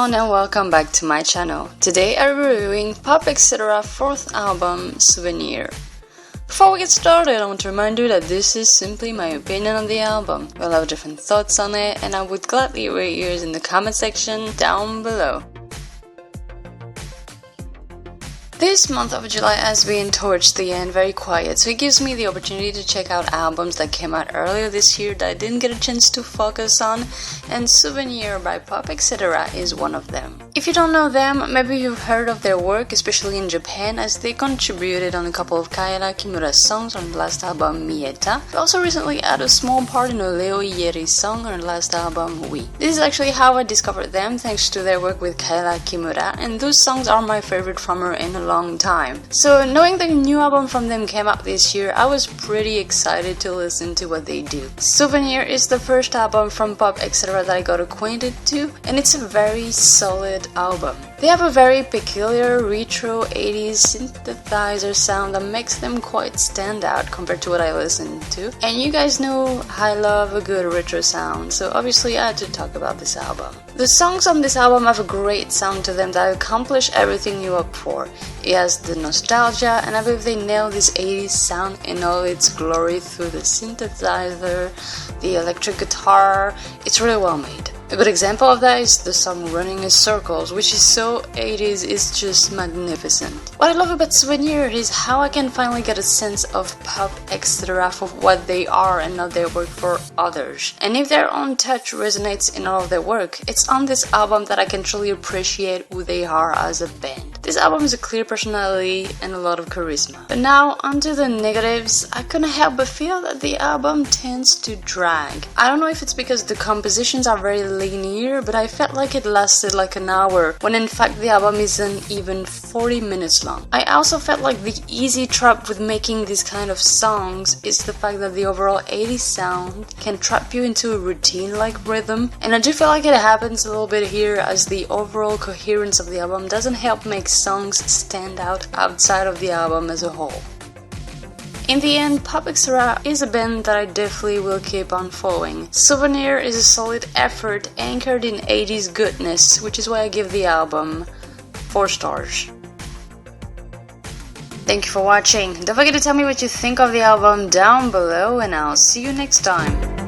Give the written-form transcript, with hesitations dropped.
everyone and welcome back to my channel. Today I'm reviewing Pop Etc. 4th album, Souvenir. Before we get started, I want to remind you that this is simply my opinion on the album. We'll have different thoughts on it and I would gladly read yours in the comment section down below. This month of July has been towards the end very quiet, so it gives me the opportunity to check out albums that came out earlier this year that I didn't get a chance to focus on, and Souvenir by Pop Etc. is one of them. If you don't know them, maybe you've heard of their work, especially in Japan, as they contributed on a couple of Kaela Kimura's songs on the last album, Mieta. They also recently had a small part in a Leo Ieri's song on the last album, We. This is actually how I discovered them, thanks to their work with Kaela Kimura, and those songs are my favorite from her in a long time. So knowing the new album from them came out this year, I was pretty excited to listen to what they do. Souvenir is the first album from Pop Etc. that I got acquainted to, and it's a very solid album. They have a very peculiar retro 80s synthesizer sound that makes them quite stand out compared to what I listen to. And you guys know I love a good retro sound, so obviously I had to talk about this album. The songs on this album have a great sound to them that accomplish everything you look for. It has the nostalgia, and I believe they nail this 80s sound in all its glory through the synthesizer, the electric guitar. It's really well made. A good example of that is the song Running in Circles, which is so 80s, it's just magnificent. What I love about Souvenir is how I can finally get a sense of Pop Etc. for what they are and not their work for others. And if their own touch resonates in all of their work, it's on this album that I can truly appreciate who they are as a band. This album is a clear personality and a lot of charisma. But now, onto the negatives, I couldn't help but feel that the album tends to drag. I don't know if it's because the compositions are very linear, but I felt like it lasted like an hour, when in fact the album isn't even 40 minutes long. I also felt like the easy trap with making these kind of songs is the fact that the overall 80s sound can trap you into a routine-like rhythm, and I do feel like it happens a little bit here, as the overall coherence of the album doesn't help make songs stand out outside of the album as a whole. In the end, Pop Etc. is a band that I definitely will keep on following. Souvenir is a solid effort anchored in 80s goodness, which is why I give the album 4 stars. Thank you for watching. Don't forget to tell me what you think of the album down below, and I'll see you next time.